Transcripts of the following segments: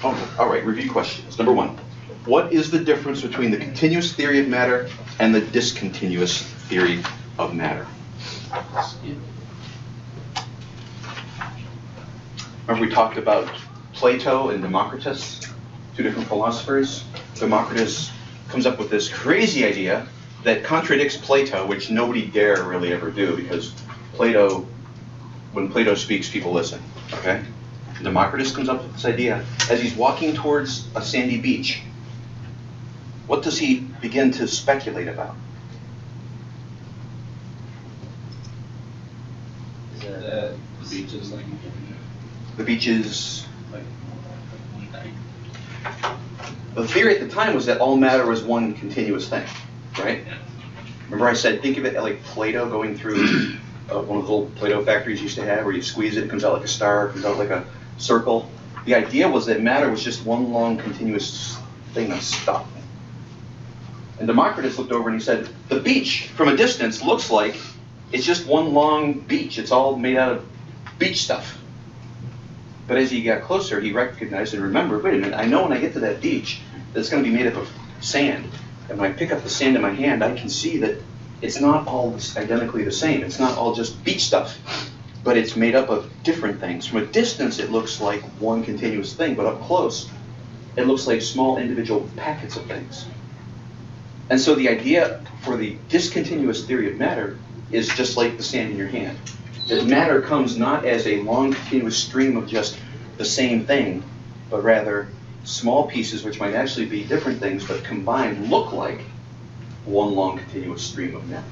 Oh, all right, review questions. Number one, what is the difference between the continuous theory of matter and the discontinuous theory of matter? Remember we talked about Plato and Democritus, two different philosophers? Democritus comes up with this crazy idea that contradicts Plato, which nobody dare really ever do, because Plato, when Plato speaks, people listen, okay? Democritus comes up with this idea as he's walking towards a sandy beach. What does he begin to speculate about? The beach is like... The beach is... The theory at the time was that all matter was one continuous thing, right? Remember I said, think of it like Play-Doh going through one of the old Play-Doh factories you used to have, where you squeeze it, it comes out like a star, it comes out like a circle. The idea was that matter was just one long continuous thing of stuff. And Democritus looked over and he said, the beach from a distance looks like it's just one long beach. It's all made out of beach stuff. But as he got closer, he recognized and remembered, wait a minute, I know when I get to that beach that it's going to be made up of sand. And when I pick up the sand in my hand, I can see that it's not all identically the same. It's not all just beach stuff, but it's made up of different things. From a distance, it looks like one continuous thing, but up close, it looks like small individual packets of things. And so the idea for the discontinuous theory of matter is just like the sand in your hand. That matter comes not as a long continuous stream of just the same thing, but rather small pieces which might actually be different things, but combined look like one long continuous stream of matter.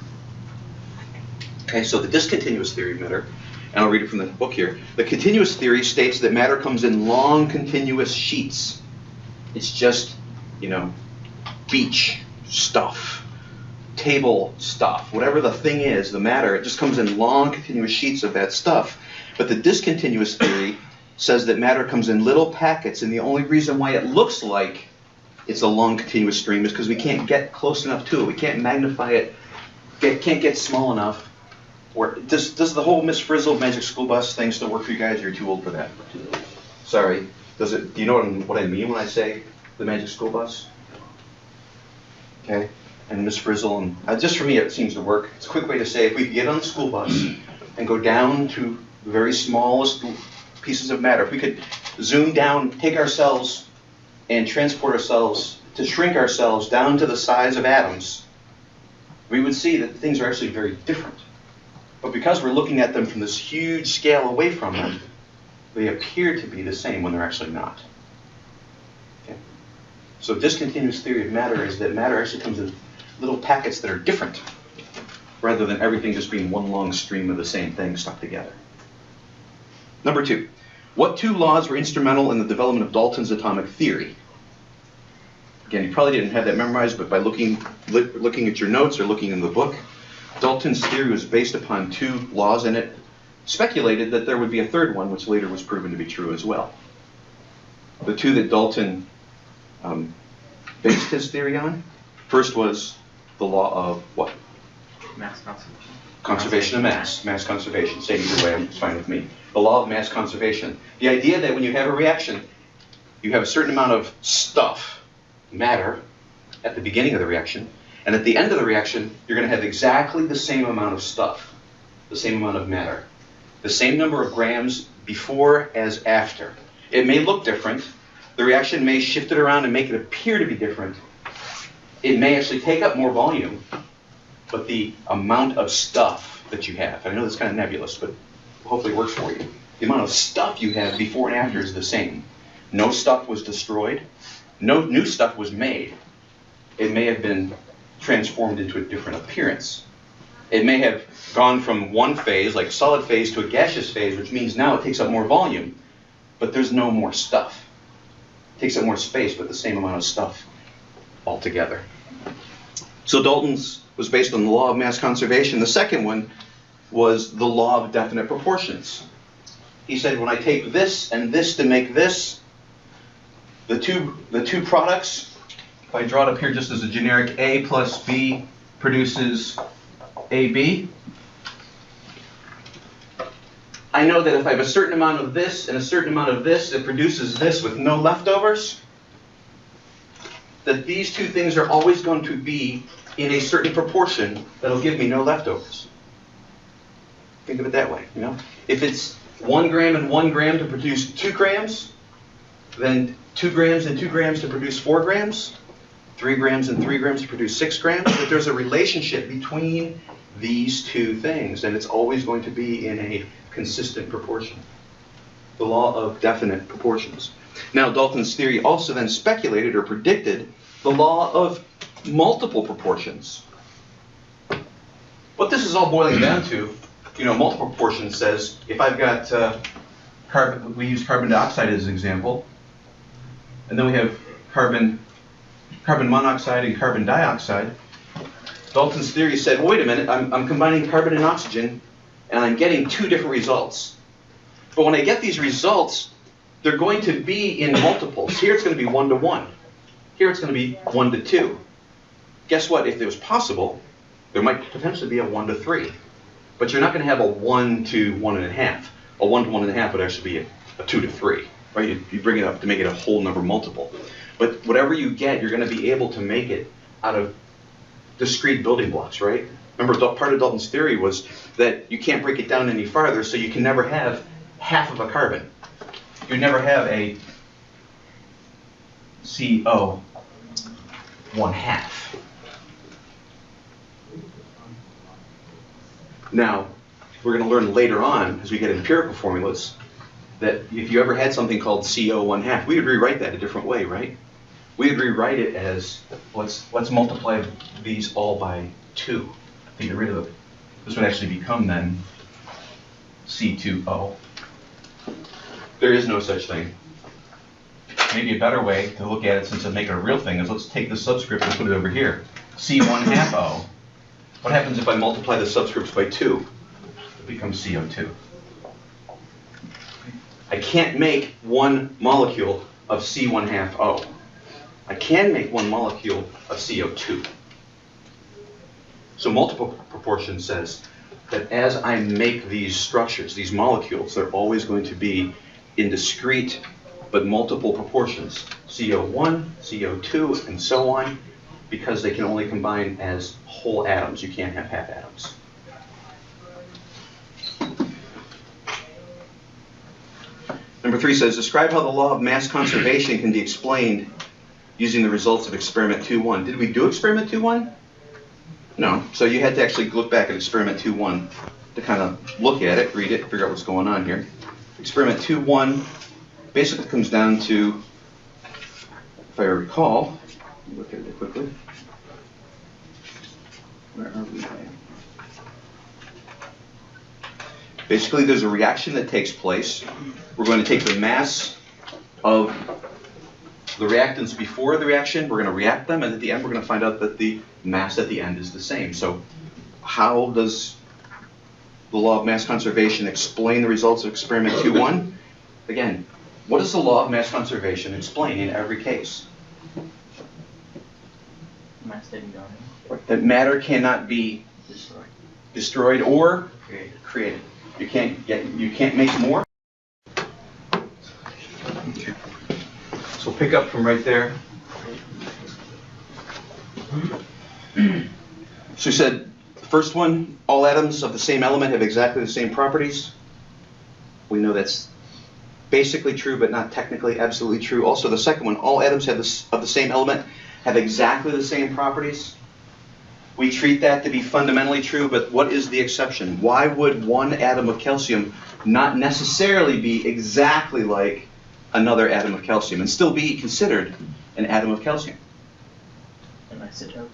Okay, so the discontinuous theory of matter, and I'll read it from the book here. The continuous theory states that matter comes in long continuous sheets. It's just, beach stuff, table stuff, whatever the thing is, the matter, it just comes in long continuous sheets of that stuff. But the discontinuous theory says that matter comes in little packets, and the only reason why it looks like it's a long continuous stream is because we can't get close enough to it. We can't magnify it, can't get small enough. Or does the whole Miss Frizzle Magic School Bus thing still work for you guys? You're too old for that. Sorry. Do you know what I mean when I say the Magic School Bus? Okay. And Miss Frizzle, and just for me it seems to work. It's a quick way to say if we get on the school bus and go down to the very smallest pieces of matter, if we could zoom down, take ourselves and transport ourselves, to shrink ourselves down to the size of atoms, we would see that things are actually very different. But because we're looking at them from this huge scale away from them, they appear to be the same when they're actually not. Okay? So discontinuous theory of matter is that matter actually comes in little packets that are different, rather than everything just being one long stream of the same thing stuck together. Number two, what two laws were instrumental in the development of Dalton's atomic theory? Again, you probably didn't have that memorized, but by looking at your notes or looking in the book, Dalton's theory was based upon two laws, and it speculated that there would be a third one, which later was proven to be true as well. The two that Dalton based his theory on, first was the law of what? Mass conservation. Conservation of mass. Mass conservation. Say it either way, it's fine with me. The law of mass conservation. The idea that when you have a reaction, you have a certain amount of stuff, matter, at the beginning of the reaction, and at the end of the reaction, you're going to have exactly the same amount of stuff, the same amount of matter, the same number of grams before as after. It may look different. The reaction may shift it around and make it appear to be different. It may actually take up more volume, but the amount of stuff that you have, I know that's kind of nebulous, but hopefully it works for you. The amount of stuff you have before and after is the same. No stuff was destroyed. No new stuff was made. It may have been transformed into a different appearance. It may have gone from one phase, like solid phase, to a gaseous phase, which means now it takes up more volume, but there's no more stuff. It takes up more space, but the same amount of stuff altogether. So Dalton's was based on the law of mass conservation. The second one was the law of definite proportions. He said, when I take this and this to make this, the two products, if I draw it up here just as a generic A plus B produces AB, I know that if I have a certain amount of this and a certain amount of this, it produces this with no leftovers, that these two things are always going to be in a certain proportion that'll give me no leftovers. Think of it that way, you know? If it's 1 gram and 1 gram to produce 2 grams, then 2 grams and 2 grams to produce 4 grams, 3 grams and 3 grams to produce 6 grams, but there's a relationship between these two things, and it's always going to be in a consistent proportion. The law of definite proportions. Now, Dalton's theory also then speculated or predicted the law of multiple proportions. What this is all boiling down to, you know, multiple proportions says, if I've got carbon, we use carbon dioxide as an example, and then we have carbon monoxide and carbon dioxide. Dalton's theory said, well, wait a minute, I'm combining carbon and oxygen, and I'm getting 2 different results. But when I get these results, they're going to be in multiples. Here it's going to be 1 to 1. Here it's going to be 1 to 2. Guess what? If it was possible, there might potentially be a 1 to 3. But you're not going to have a 1 to 1.5. A 1 to 1.5 would actually be a 2 to 3. Right? You bring it up to make it a whole number multiple. But whatever you get, you're going to be able to make it out of discrete building blocks, right? Remember, part of Dalton's theory was that you can't break it down any farther, so you can never have half of a carbon. You never have a CO 1/2. Now, we're going to learn later on, as we get empirical formulas, that if you ever had something called CO 1/2, we would rewrite that a different way, right? We would rewrite it as, let's multiply these all by 2 to get rid of it. This would actually become then C2O. There is no such thing. Maybe a better way to look at it, since I make it a real thing, is let's take the subscript and put it over here. C1/2 O. What happens if I multiply the subscripts by 2? It becomes CO2. I can't make 1 molecule of C1/2 O. I can make 1 molecule of CO2. So multiple proportion says that as I make these structures, these molecules, they're always going to be in discrete but multiple proportions. CO1, CO2, and so on, because they can only combine as whole atoms. You can't have half atoms. Number 3 says, describe how the law of mass conservation can be explained using the results of experiment 2.1. Did we do experiment 2.1? No. So you had to actually look back at experiment 2.1 to kind of look at it, read it, figure out what's going on here. Experiment 2.1 basically comes down to, if I recall, look at it quickly. Where are we? Basically, there's a reaction that takes place. We're going to take the mass of the reactants before the reaction, we're going to react them, and at the end we're going to find out that the mass at the end is the same. So how does the law of mass conservation explain the results of experiment 2.1? Again, what does the law of mass conservation explain in every case? Mass didn't go in. That matter cannot be destroyed or created. You can't make more. Okay. So pick up from right there. So we said the first one, all atoms of the same element have exactly the same properties. We know that's basically true, but not technically absolutely true. Also, the second one, all atoms have of the same element have exactly the same properties. We treat that to be fundamentally true, but what is the exception? Why would one atom of calcium not necessarily be exactly like another atom of calcium and still be considered an atom of calcium? An isotope.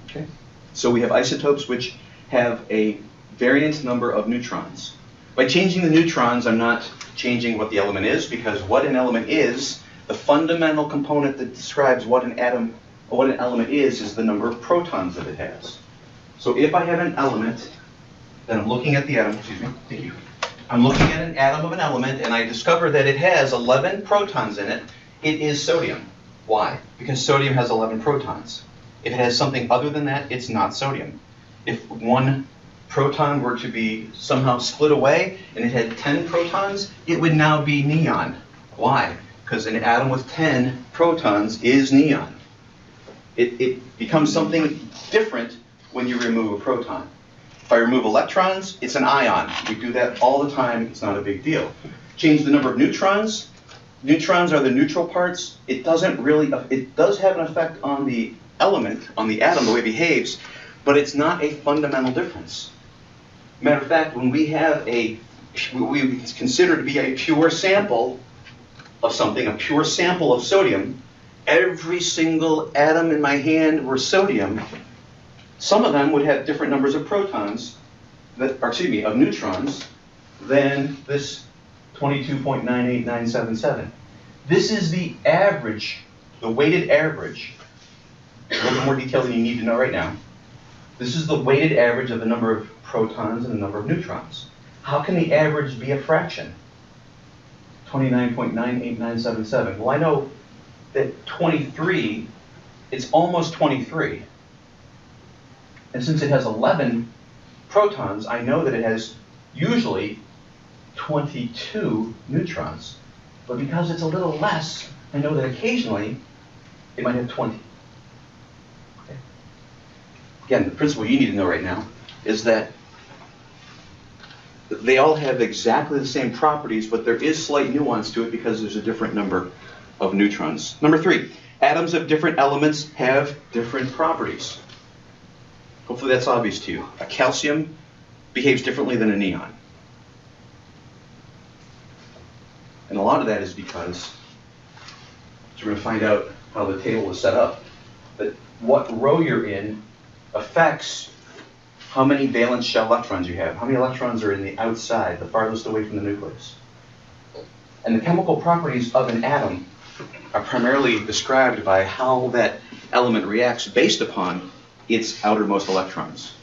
Okay. So we have isotopes which have a variant number of neutrons. By changing the neutrons, I'm not changing what the element is, because what an element is, the fundamental component that describes what an element is the number of protons that it has. So if I have an element, then I'm looking at the atom, excuse me, thank you. I'm looking at an atom of an element, and I discover that it has 11 protons in it. It is sodium. Why? Because sodium has 11 protons. If it has something other than that, it's not sodium. If one proton were to be somehow split away and it had 10 protons, it would now be neon. Why? Because an atom with 10 protons is neon. It becomes something different when you remove a proton. If I remove electrons, it's an ion. We do that all the time. It's not a big deal. Change the number of neutrons. Neutrons are the neutral parts. It does have an effect on the element, on the atom, the way it behaves, but it's not a fundamental difference. Matter of fact, when we have what we consider to be a pure sample of something, a pure sample of sodium, every single atom in my hand were sodium. Some of them would have different numbers of protons, of neutrons, than this 22.98977. This is the average, the weighted average. A little bit more detail than you need to know right now. This is the weighted average of the number of protons and the number of neutrons. How can the average be a fraction? 29.98977. Well, I know that 23, it's almost 23. And since it has 11 protons, I know that it has usually 22 neutrons. But because it's a little less, I know that occasionally it might have 20. Okay. Again, the principle you need to know right now is that they all have exactly the same properties, but there is slight nuance to it because there's a different number of neutrons. Number 3, atoms of different elements have different properties. Hopefully that's obvious to you. A calcium behaves differently than a neon. And a lot of that is because, we're going to find out how the table is set up, that what row you're in affects how many valence shell electrons you have. How many electrons are in the outside, the farthest away from the nucleus. And the chemical properties of an atom are primarily described by how that element reacts based upon its outermost electrons.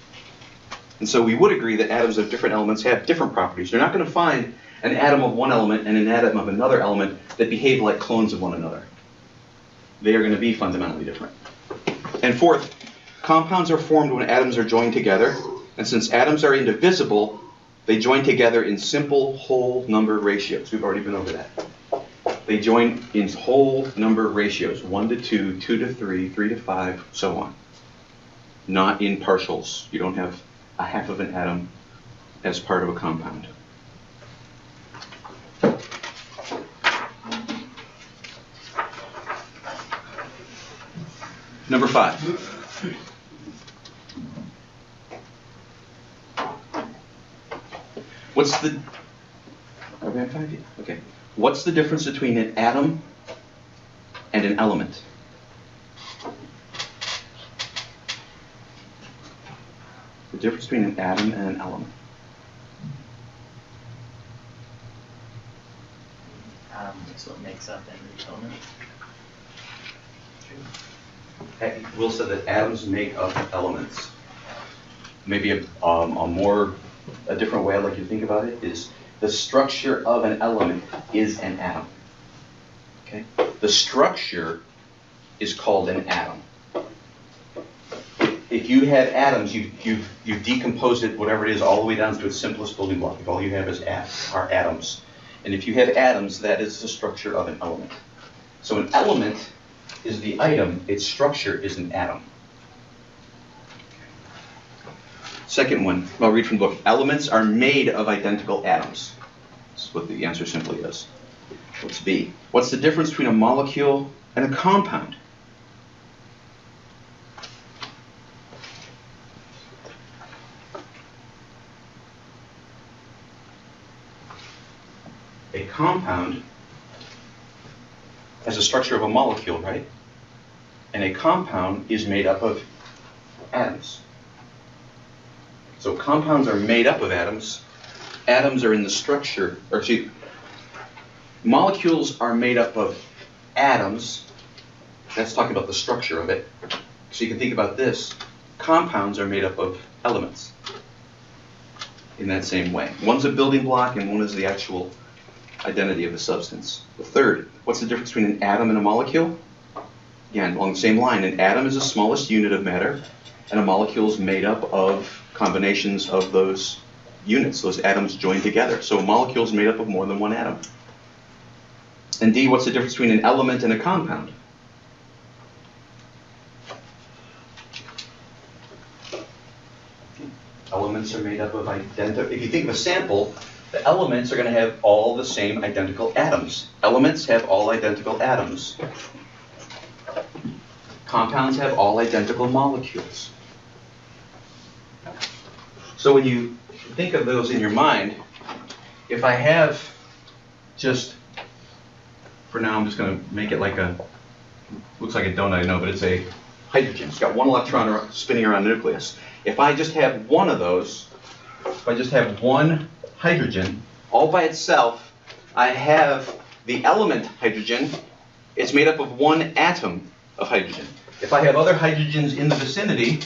And so we would agree that atoms of different elements have different properties. You're not going to find an atom of one element and an atom of another element that behave like clones of one another. They are going to be fundamentally different. And fourth, compounds are formed when atoms are joined together, and since atoms are indivisible, they join together in simple whole number ratios. We've already been over that. They join in whole number ratios, 1 to 2, 2 to 3, 3 to 5, so on. Not in partials. You don't have a half of an atom as part of a compound. Number 5. What's the... Are we on 5 yet? Okay. What's the difference between an atom and an element? The difference between an atom and an element. Is what makes up every element. Will said that atoms make up elements. Maybe a different way I'd like you to think about it is the structure of an element is an atom. Okay? The structure is called an atom. If you had atoms, you've decomposed it, whatever it is, all the way down to its simplest building block. If all you have are atoms. And if you have atoms, that is the structure of an element. So an element is the item, its structure is an atom. Second one, I'll read from the book. Elements are made of identical atoms. That's what the answer simply is. What's B? What's the difference between a molecule and a compound? A compound has a structure of a molecule, right? And a compound is made up of atoms. So compounds are made up of atoms. Atoms are in the structure, molecules are made up of atoms. That's talking about the structure of it. So you can think about this. Compounds are made up of elements in that same way. One's a building block and one is the actual identity of the substance. The third, what's the difference between an atom and a molecule? Again, along the same line, an atom is the smallest unit of matter, And a molecule is made up of combinations of those units, those atoms joined together. So a molecule is made up of more than one atom. And D, what's the difference between an element and a compound? Elements are made up of identical. If you think of a sample, the elements are going to have all the same identical atoms. Elements have all identical atoms. Compounds have all identical molecules. So when you think of those in your mind, if I have just, for now I'm just going to make it like a, looks like a donut, I know, but it's a hydrogen. It's got one electron spinning around the nucleus. If I just have one of those, if I just have one hydrogen, all by itself, I have the element hydrogen. It's made up of one atom of hydrogen. If I have other hydrogens in the vicinity,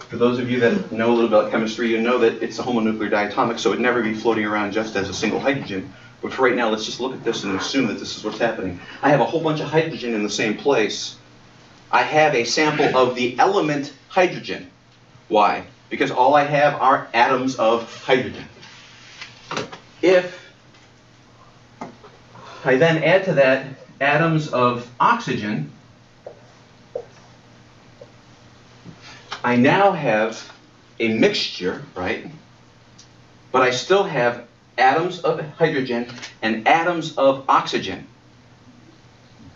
for those of you that know a little bit about chemistry, you know that it's a homonuclear diatomic, so it would never be floating around just as a single hydrogen. But for right now, let's just look at this and assume that this is what's happening. I have a whole bunch of hydrogen in the same place. I have a sample of the element hydrogen. Why? Because all I have are atoms of hydrogen. If I then add to that atoms of oxygen, I now have a mixture, right? But I still have atoms of hydrogen and atoms of oxygen.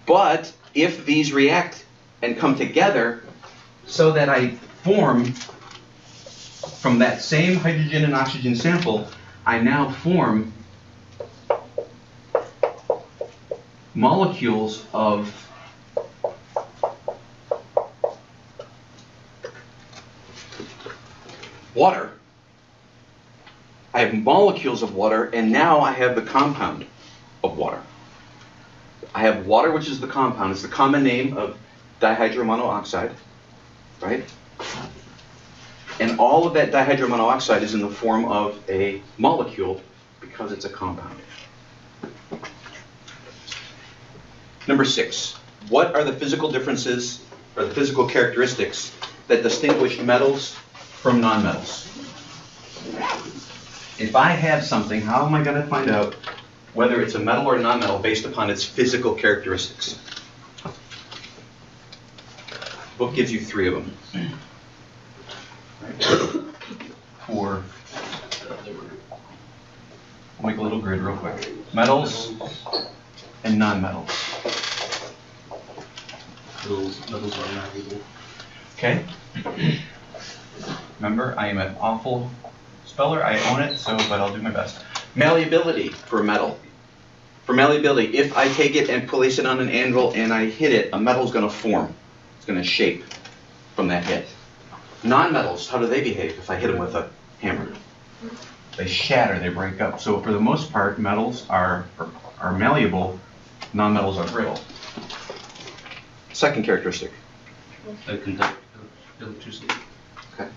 But if these react and come together so that I form from that same hydrogen and oxygen sample, I now form molecules of water. I have molecules of water, and now I have the compound of water. I have water, which is the compound. It's the common name of dihydromonoxide, right? And all of that dihydromonoxide is in the form of a molecule because it's a compound. Number 6, what are the physical differences or the physical characteristics that distinguish metals from nonmetals? If I have something, how am I going to find out whether it's a metal or a nonmetal based upon its physical characteristics? The book gives you 3 of them. Right? For, I'll make a little grid real quick. Metals and nonmetals. Metals are malleable. Okay. Remember, I am an awful speller. I own it, but I'll do my best. Malleability for a metal. For malleability, if I take it and place it on an anvil and I hit it, a metal is going to form. It's going to shape from that hit. Nonmetals, how do they behave if I hit them with a hammer? They shatter, they break up. So for the most part, metals are malleable, nonmetals are brittle. Second characteristic. They conduct electricity. Okay.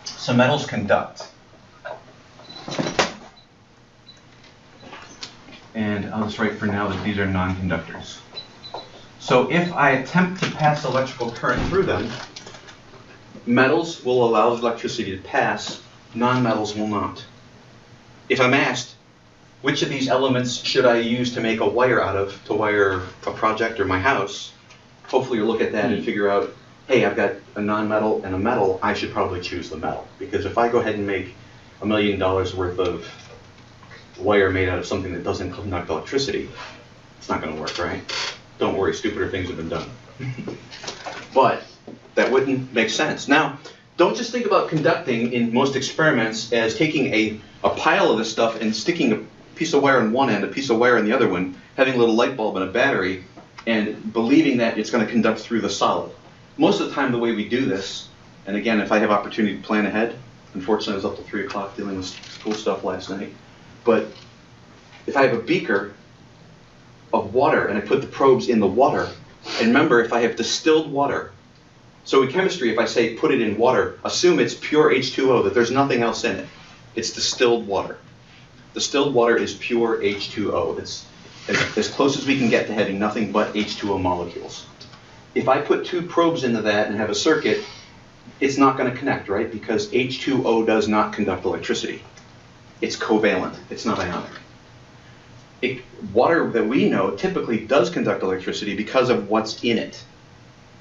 So metals conduct. And I'll just write for now that these are non-conductors. So if I attempt to pass electrical current through them, metals will allow electricity to pass, nonmetals will not. If I'm asked, which of these elements should I use to make a wire out of, to wire a project or my house, hopefully you'll look at that and figure out, hey, I've got a nonmetal and a metal, I should probably choose the metal. Because if I go ahead and make $1 million worth of wire made out of something that doesn't conduct electricity, it's not going to work, right? Don't worry, stupider things have been done. But that wouldn't make sense. Now, don't just think about conducting in most experiments as taking a pile of this stuff and sticking a piece of wire on one end, a piece of wire on the other one, having a little light bulb and a battery, and believing that it's going to conduct through the solid. Most of the time the way we do this, and again, if I have opportunity to plan ahead, unfortunately I was up till 3 o'clock dealing with school stuff last night, but if I have a beaker of water and I put the probes in the water, and remember, if I have distilled water, so in chemistry, if I say put it in water, assume it's pure H2O, that there's nothing else in it. It's distilled water. Distilled water is pure H2O. It's as close as we can get to having nothing but H2O molecules. if I put 2 probes into that and have a circuit, it's not going to connect, right? Because H2O does not conduct electricity. It's covalent. It's not ionic. Water that we know typically does conduct electricity because of what's in it,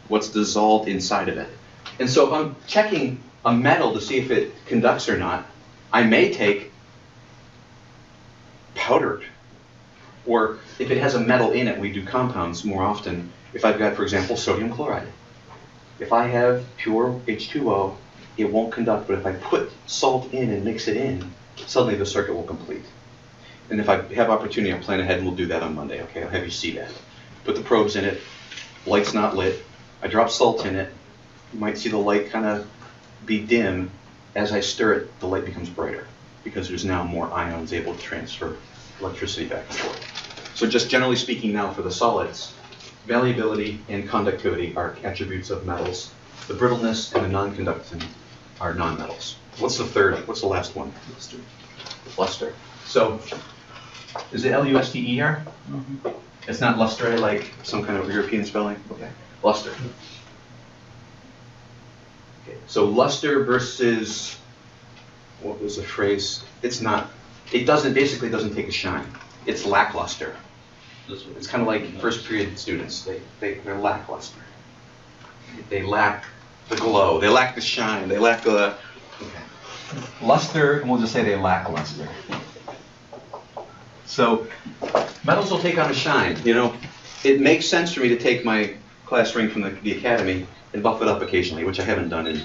what's dissolved inside of it. And so if I'm checking a metal to see if it conducts or not, I may take powdered. Or if it has a metal in it, we do compounds more often. If I've got, for example, sodium chloride. If I have pure H2O, it won't conduct, but if I put salt in and mix it in, suddenly the circuit will complete. And if I have opportunity, I'll plan ahead and we'll do that on Monday, okay? I'll have you see that. Put the probes in it, light's not lit. I drop salt in it. You might see the light kind of be dim. As I stir it, the light becomes brighter because there's now more ions able to transfer electricity back and forth. So just generally speaking now for the solids, malleability and conductivity are attributes of metals. The brittleness and the non-conductivity are nonmetals. What's the third? What's the last one? Luster. Luster. So, is it L-U-S-T-E-R? Mm-hmm. It's not lustre like some kind of European spelling? Okay. Luster. Okay. So luster versus, what was the phrase? It's not, it basically doesn't take a shine. It's lackluster. It's kind of like first period students. They're lackluster. They lack the glow. They lack the shine. They lack the, okay. Luster, and we'll just say they lack luster. So metals will take on a shine. You know, it makes sense for me to take my class ring from the academy and buff it up occasionally, which I haven't done in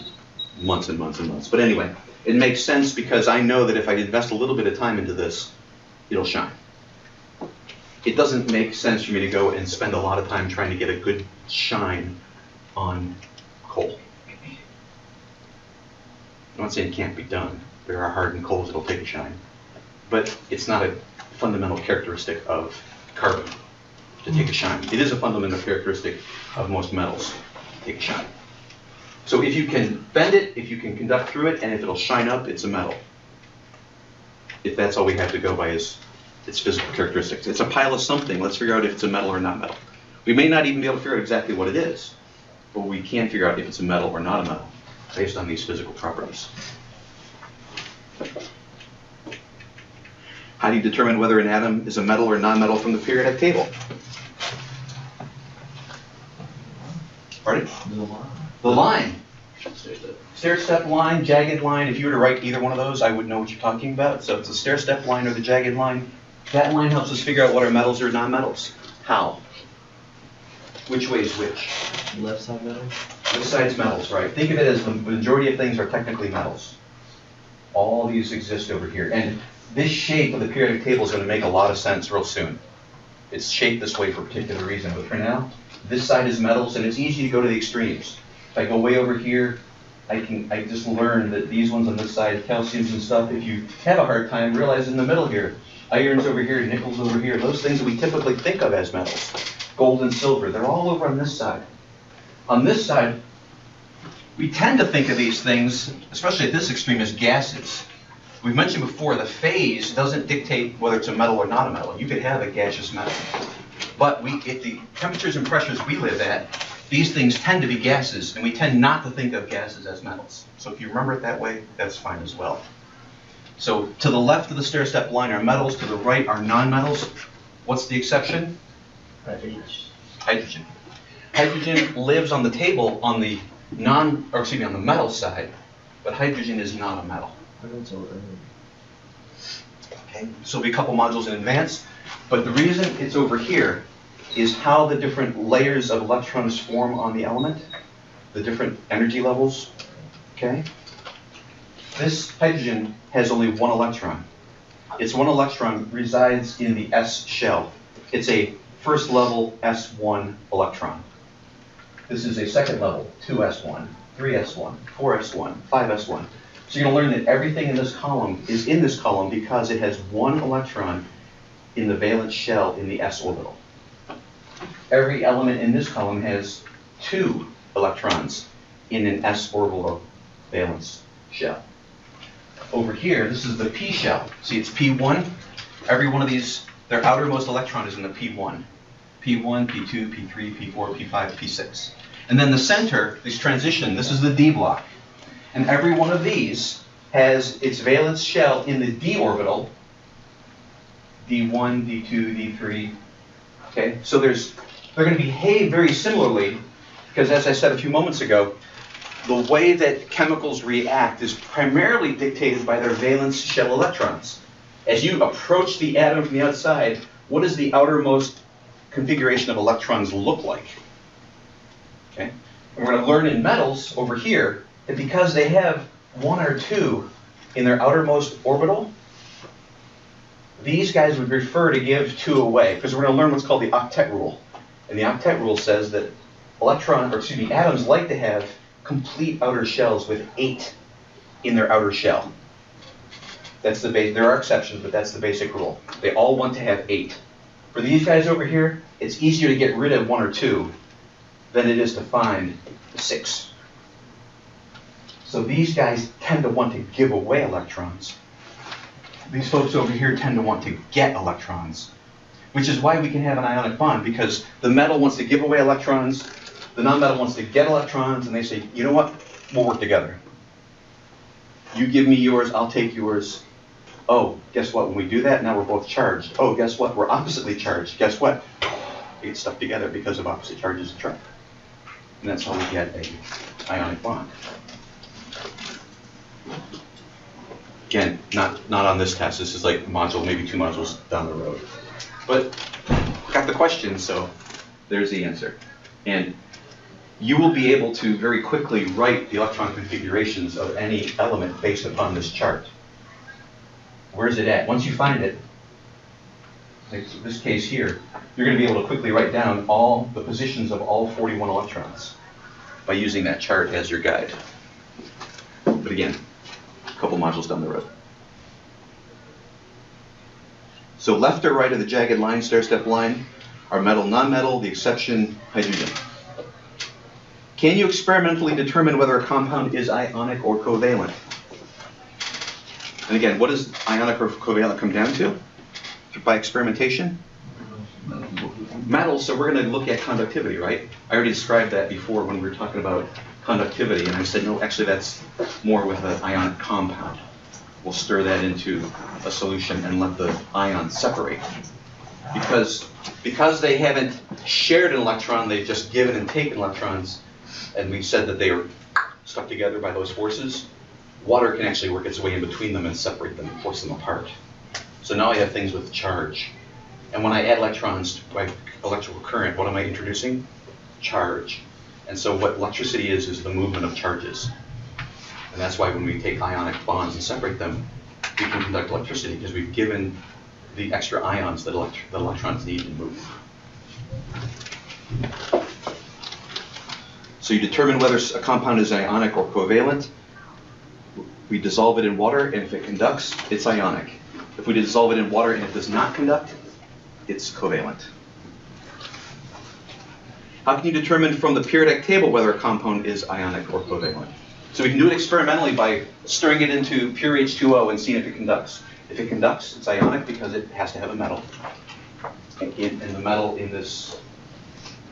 months and months and months. But anyway, it makes sense because I know that if I invest a little bit of time into this, it'll shine. It doesn't make sense for me to go and spend a lot of time trying to get a good shine on coal. I'm not saying it can't be done. There are hardened coals that'll take a shine. But it's not a fundamental characteristic of carbon to take a shine. It is a fundamental characteristic of most metals to take a shine. So if you can bend it, if you can conduct through it, and if it'll shine up, it's a metal. If that's all we have to go by is its physical characteristics. It's a pile of something. Let's figure out if it's a metal or not metal. We may not even be able to figure out exactly what it is, but we can figure out if it's a metal or not a metal based on these physical properties. How do you determine whether an atom is a metal or non-metal from the periodic table? Pardon? The line. Stair-step line, jagged line. If you were to write either one of those, I would know what you're talking about. So it's a stair-step line or the jagged line. That line helps us figure out what are metals or non-metals. How? Which way is which? Left side metal? This side's metals, right? Think of it as the majority of things are technically metals. All these exist over here. And this shape of the periodic table is going to make a lot of sense real soon. It's shaped this way for a particular reason. But for now, this side is metals, and it's easy to go to the extremes. If I go way over here, I just learned that these ones on this side, calciums and stuff, if you have a hard time, realize in the middle here, iron's over here, nickel's over here, those things that we typically think of as metals, gold and silver, they're all over on this side. On this side, we tend to think of these things, especially at this extreme, as gases. We've mentioned before, the phase doesn't dictate whether it's a metal or not a metal. You could have a gaseous metal. But at the temperatures and pressures we live at, these things tend to be gases, and we tend not to think of gases as metals. So if you remember it that way, that's fine as well. So to the left of the stair-step line are metals, to the right are non-metals. What's the exception? Hydrogen. Hydrogen lives on the table on the on the metal side, but hydrogen is not a metal. Okay, so there'll be a couple modules in advance, but the reason it's over here is how the different layers of electrons form on the element, the different energy levels, okay? This hydrogen has only one electron. Its one electron resides in the S shell. It's a first level S1 electron. This is a second level, 2s1, 3s1, 4s1, 5s1. So you're going to learn that everything in this column is in this column because it has one electron in the valence shell in the s orbital. Every element in this column has two electrons in an s orbital valence shell. Over here, this is the p shell. See, it's p1. Every one of these, their outermost electron is in the p1. p1, p2, p3, p4, p5, p6. And then the center, this transition, this is the d block. And every one of these has its valence shell in the d orbital, d1, d2, d3. Okay, so they're going to behave very similarly, because as I said a few moments ago, the way that chemicals react is primarily dictated by their valence shell electrons. As you approach the atom from the outside, what does the outermost configuration of electrons look like? Okay? And we're going to learn in metals over here that because they have 1 or 2 in their outermost orbital, these guys would prefer to give 2 away, because we're going to learn what's called the Octet Rule. And the Octet Rule says that atoms like to have complete outer shells with 8 in their outer shell. That's the base. There are exceptions, but that's the basic rule. They all want to have 8. For these guys over here, it's easier to get rid of 1 or 2 than it is to find 6. So these guys tend to want to give away electrons. These folks over here tend to want to get electrons, which is why we can have an ionic bond, because the metal wants to give away electrons, the nonmetal wants to get electrons, and they say, you know what, we'll work together. You give me yours, I'll take yours. Oh, guess what, when we do that, now we're both charged. Oh, guess what, we're oppositely charged. Guess what, we get stuck together because of opposite charges attract. And that's how we get an ionic bond. Again, not on this test. This is like module, maybe 2 modules down the road. But got the question, so there's the answer. And you will be able to very quickly write the electron configurations of any element based upon this chart. Where's it at? Once you find it, like this case here, you're going to be able to quickly write down all the positions of all 41 electrons by using that chart as your guide. But again, a couple modules down the road. So left or right of the jagged line, stair-step line, are metal, nonmetal, the exception, hydrogen. Can you experimentally determine whether a compound is ionic or covalent? And again, what does ionic or covalent come down to by experimentation? Metals, so we're going to look at conductivity, right? I already described that before when we were talking about conductivity, and I said, no, actually that's more with an ionic compound. We'll stir that into a solution and let the ions separate. Because they haven't shared an electron, they've just given and taken electrons, and we said that they are stuck together by those forces, water can actually work its way in between them and separate them and force them apart. So now I have things with charge. And when I add electrons by electrical current, what am I introducing? Charge. And so what electricity is the movement of charges. And that's why when we take ionic bonds and separate them, we can conduct electricity, because we've given the extra ions that electrons need to move. So you determine whether a compound is ionic or covalent. We dissolve it in water, and if it conducts, it's ionic. If we dissolve it in water and it does not conduct, it's covalent. How can you determine from the periodic table whether a compound is ionic or covalent? So we can do it experimentally by stirring it into pure H2O and seeing if it conducts. If it conducts, it's ionic because it has to have a metal. And the metal in this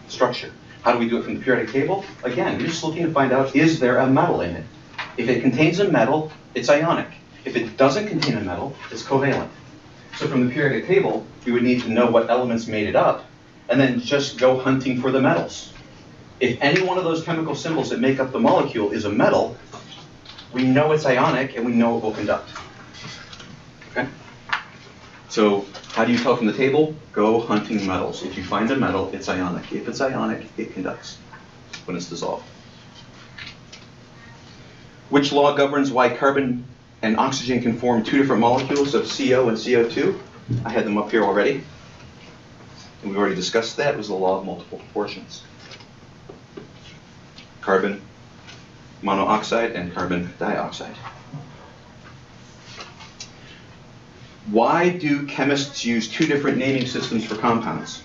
structure. How do we do it from the periodic table? Again, we're just looking to find out, is there a metal in it? If it contains a metal, it's ionic. If it doesn't contain a metal, it's covalent. So from the periodic table, we would need to know what elements made it up, and then just go hunting for the metals. If any one of those chemical symbols that make up the molecule is a metal, we know it's ionic and we know it will conduct. Okay? So how do you tell from the table? Go hunting metals. If you find a metal, it's ionic. If it's ionic, it conducts when it's dissolved. Which law governs why carbon and oxygen can form 2 different molecules of CO and CO2? I had them up here already. And we've already discussed that. It was the law of multiple proportions. Carbon monoxide and carbon dioxide. Why do chemists use 2 different naming systems for compounds?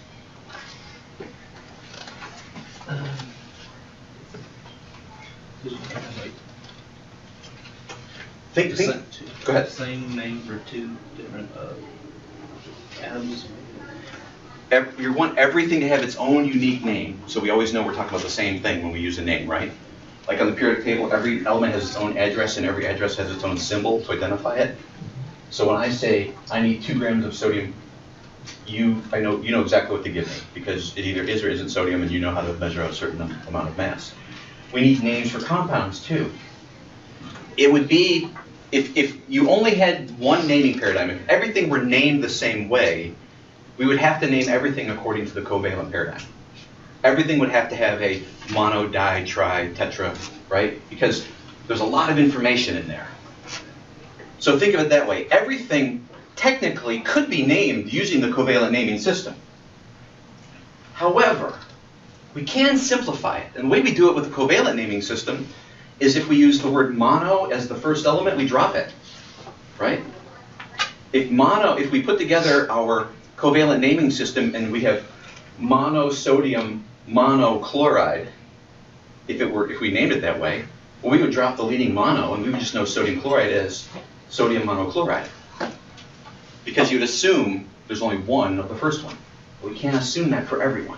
Think. Go ahead. Same name for 2 different atoms. You want everything to have its own unique name, so we always know we're talking about the same thing when we use a name, right? Like on the periodic table, every element has its own address, and every address has its own symbol to identify it. So when I say I need 2 grams of sodium, you know exactly what to give me, because it either is or isn't sodium, and you know how to measure a certain amount of mass. We need names for compounds too. It would be if you only had one naming paradigm. If everything were named the same way, we would have to name everything according to the covalent paradigm. Everything would have to have a mono, di, tri, tetra, right? Because there's a lot of information in there. So think of it that way. Everything technically could be named using the covalent naming system. However, we can simplify it. And the way we do it with the covalent naming system is if we use the word mono as the first element, we drop it, right? If we put together our covalent naming system and we have monosodium monochloride, if we named it that way, well, we would drop the leading mono and we would just know sodium chloride as sodium monochloride. Because you'd assume there's only one of the first one. We can't assume that for everyone.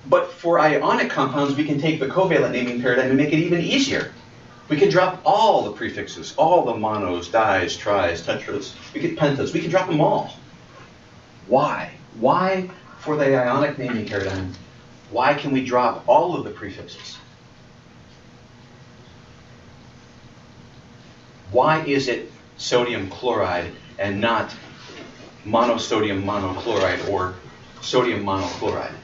But for ionic compounds, we can take the covalent naming paradigm and make it even easier. We can drop all the prefixes, all the monos, dis, tris, tetras, pentas. We can drop them all. Why? Why, for the ionic naming paradigm, why can we drop all of the prefixes? Why is it sodium chloride and not monosodium monochloride or sodium monochloride?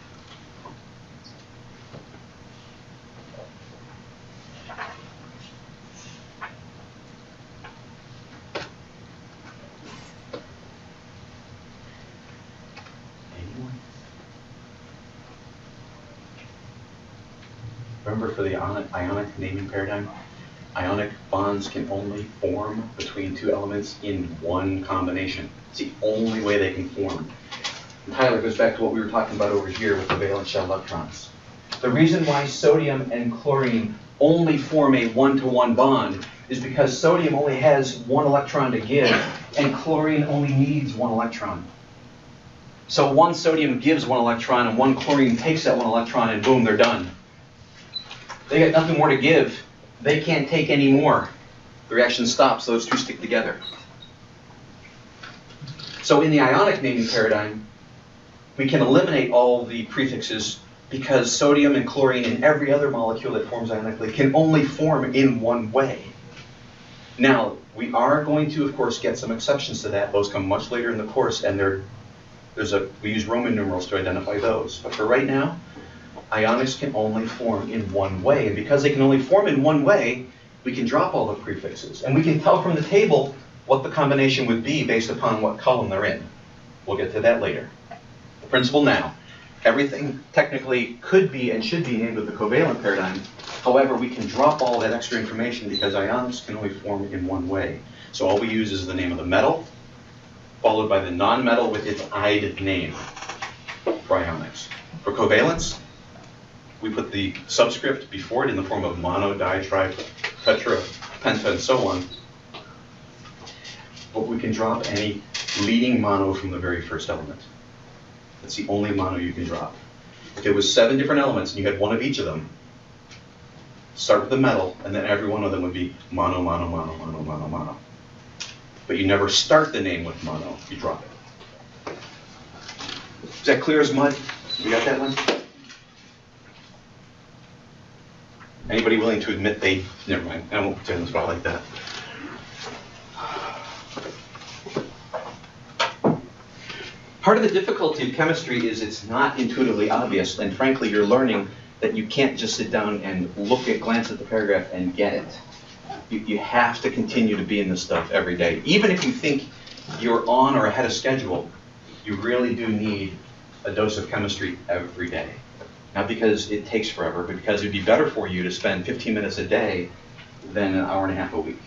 Remember, for the ionic naming paradigm, ionic bonds can only form between 2 elements in one combination. It's the only way they can form. And Tyler, goes back to what we were talking about over here with the valence shell electrons. The reason why sodium and chlorine only form a 1-to-1 bond is because sodium only has 1 electron to give, and chlorine only needs 1 electron. So 1 sodium gives 1 electron, and 1 chlorine takes that 1 electron, and boom, they're done. They got nothing more to give. They can't take any more. The reaction stops. Those 2 stick together. So in the ionic naming paradigm, we can eliminate all the prefixes because sodium and chlorine and every other molecule that forms ionically can only form in one way. Now, we are going to, of course, get some exceptions to that. Those come much later in the course, and we use Roman numerals to identify those. But for right now, ionics can only form in one way. And because they can only form in one way, we can drop all the prefixes. And we can tell from the table what the combination would be based upon what column they're in. We'll get to that later. The principle now. Everything technically could be and should be named with the covalent paradigm. However, we can drop all that extra information because ionics can only form in one way. So all we use is the name of the metal, followed by the nonmetal with its "ide" name for ionics. For covalence, we put the subscript before it in the form of mono, di, tri, tetra, penta, and so on. But we can drop any leading mono from the very first element. That's the only mono you can drop. If it was 7 different elements and you had 1 of each of them, start with the metal, and then every one of them would be mono, mono, mono, mono, mono, mono. But you never start the name with mono, you drop it. Is that clear as mud? You got that one? Anybody willing to admit they, never mind, I won't put you on the spot like that. Part of the difficulty of chemistry is it's not intuitively obvious, and frankly, you're learning that you can't just sit down and glance at the paragraph and get it. You have to continue to be in this stuff every day. Even if you think you're on or ahead of schedule, you really do need a dose of chemistry every day. Not because it takes forever, but because it'd be better for you to spend 15 minutes a day than an hour and a half a week.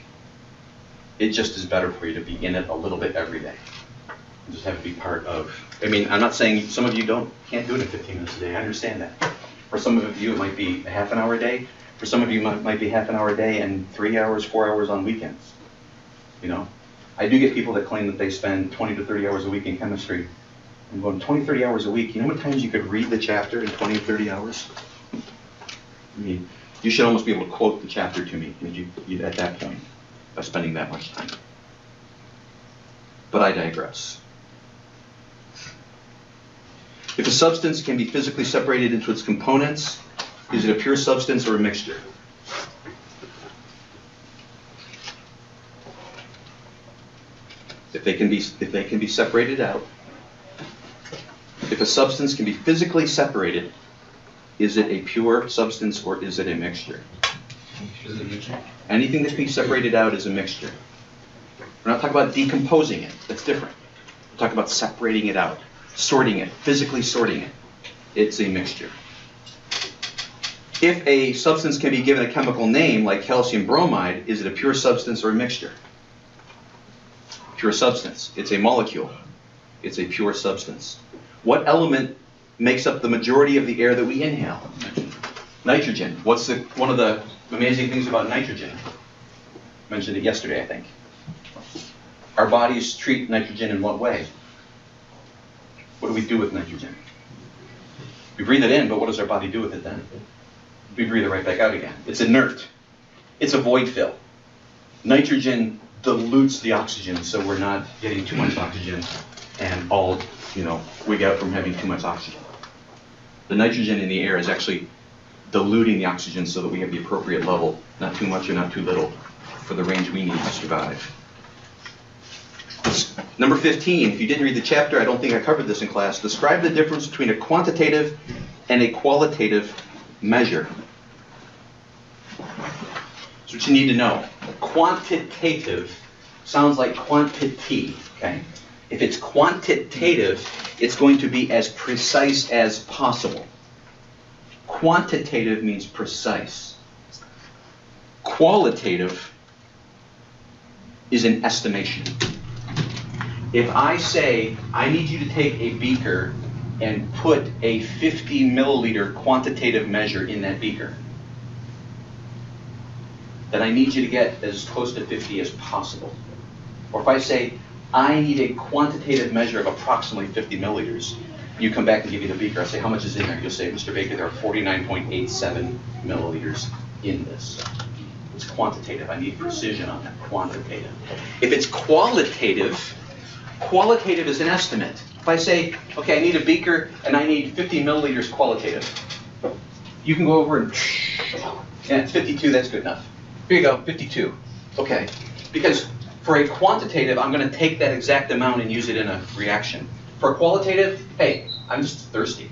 It just is better for you to be in it a little bit every day. You just have to be part of, I mean, I'm not saying some of you can't do it in 15 minutes a day. I understand that. For some of you, it might be a half an hour a day. For some of you, it might be half an hour a day and 3 hours, 4 hours on weekends. You know, I do get people that claim that they spend 20 to 30 hours a week in chemistry. I'm going 20, 30 hours a week. You know how many times you could read the chapter in 20 to 30 hours? I mean, you should almost be able to quote the chapter to me at that point by spending that much time. But I digress. If a substance can be physically separated into its components, is it a pure substance or a mixture? If they can be separated out, if a substance can be physically separated, is it a pure substance or is it a mixture? Is it a mixture? Anything that can be separated out is a mixture. We're not talking about decomposing it. That's different. We're talking about separating it out, sorting it, physically sorting it. It's a mixture. If a substance can be given a chemical name, like calcium bromide, is it a pure substance or a mixture? Pure substance. It's a molecule. It's a pure substance. What element makes up the majority of the air that we inhale? Nitrogen. What's one of the amazing things about nitrogen? I mentioned it yesterday, I think. Our bodies treat nitrogen in what way? What do we do with nitrogen? We breathe it in, but what does our body do with it then? We breathe it right back out again. It's inert. It's a void fill. Nitrogen dilutes the oxygen, so we're not getting too much oxygen and wig out from having too much oxygen. The nitrogen in the air is actually diluting the oxygen so that we have the appropriate level, not too much or not too little, for the range we need to survive. Number 15, if you didn't read the chapter, I don't think I covered this in class. Describe the difference between a quantitative and a qualitative measure. That's what you need to know. Quantitative sounds like quantity, okay? If it's quantitative, it's going to be as precise as possible. Quantitative means precise. Qualitative is an estimation. If I say, I need you to take a beaker and put a 50 milliliter quantitative measure in that beaker, then I need you to get as close to 50 as possible. Or if I say, I need a quantitative measure of approximately 50 milliliters, you come back and give me the beaker, I say, how much is in there? You'll say, Mr. Baker, there are 49.87 milliliters in this. It's quantitative. I need precision on that, quantitative. If it's qualitative, qualitative is an estimate. If I say, okay, I need a beaker and I need 50 milliliters qualitative, you can go over and it's 52, that's good enough. Here you go, 52. Okay, because for a quantitative, I'm going to take that exact amount and use it in a reaction. For a qualitative, hey, I'm just thirsty.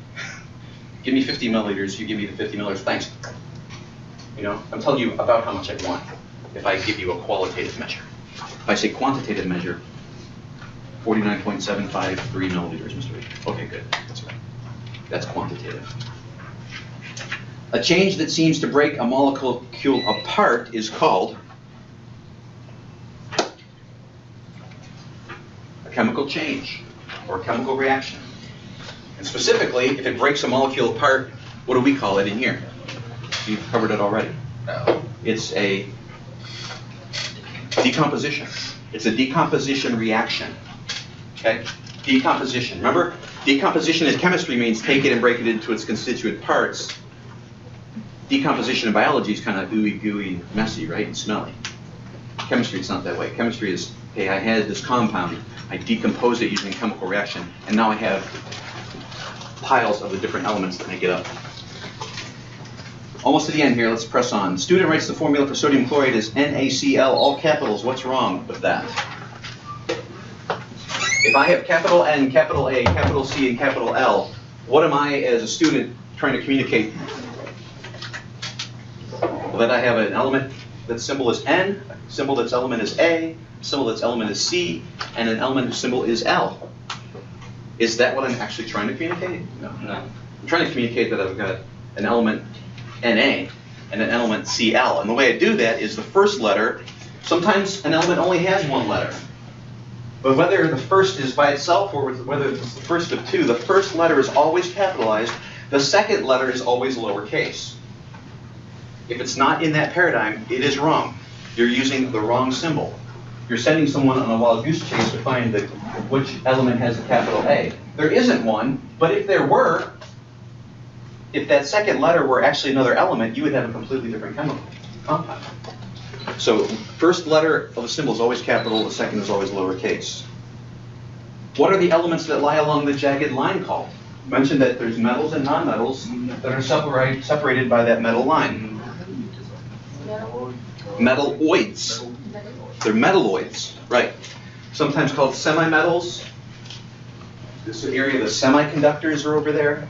Give me 50 milliliters, you give me the 50 milliliters, thanks. You know, I'm telling you about how much I want if I give you a qualitative measure. If I say quantitative measure, 49.753 milliliters, Mr. Baker. Okay, good, that's right. That's quantitative. A change that seems to break a molecule apart is called a chemical change or a chemical reaction. And specifically, if it breaks a molecule apart, what do we call it in here? You've covered it already. It's a decomposition. It's a decomposition reaction. Okay? Decomposition. Remember, decomposition in chemistry means take it and break it into its constituent parts. Decomposition in biology is kind of ooey gooey, messy, right, and smelly. Chemistry, it's not that way. Chemistry is, hey, I had this compound, I decomposed it using a chemical reaction, and now I have piles of the different elements that make it up. Almost to the end here, let's press on. Student writes the formula for sodium chloride is NaCl, all capitals. What's wrong with that? If I have capital N, capital A, capital C, and capital L, what am I as a student trying to communicate? Well, that I have an element that's symbol is N, a symbol that's element is A, a symbol that's element is C, and an element whose symbol is L. Is that what I'm actually trying to communicate? No. I'm trying to communicate that I've got an element Na and an element Cl. And the way I do that is the first letter, sometimes an element only has one letter. But whether the first is by itself or whether it's the first of two, the first letter is always capitalized, the second letter is always lowercase. If it's not in that paradigm, it is wrong. You're using the wrong symbol. you're sending someone on a wild goose chase to find which element has a capital A. There isn't one, but if there were, if that second letter were actually another element, you would have a completely different chemical compound. So first letter of a symbol is always capital, the second is always lowercase. What are the elements that lie along the jagged line called? Mentioned that there's metals and nonmetals that are separated by that metal line. Metalloids. They're metalloids, right. Sometimes called semimetals. This area, the semiconductors are over there.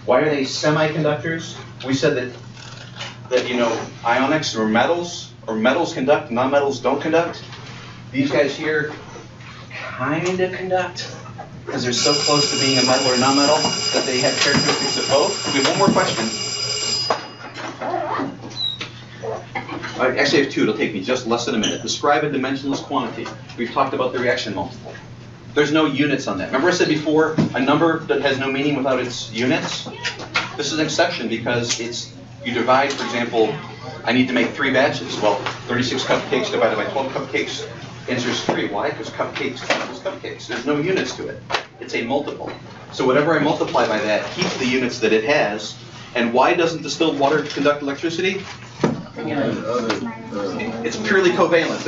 Why are they semiconductors? We said that you know, ionics or metals conduct, nonmetals don't conduct. These guys here kind of conduct because they're so close to being a metal or nonmetal that they have characteristics of both. We have one more question. I actually have two. It'll take me just less than a minute. Describe a dimensionless quantity. We've talked about the reaction multiple. There's no units on that. Remember I said before, a number that has no meaning without its units? This is an exception because you divide, for example, I need to make 3 batches. Well, 36 cupcakes divided by 12 cupcakes, answer is 3. Why? Because cupcakes equals cupcakes. There's no units to it. It's a multiple. So whatever I multiply by that keeps the units that it has. And why doesn't distilled water conduct electricity? It's purely covalent.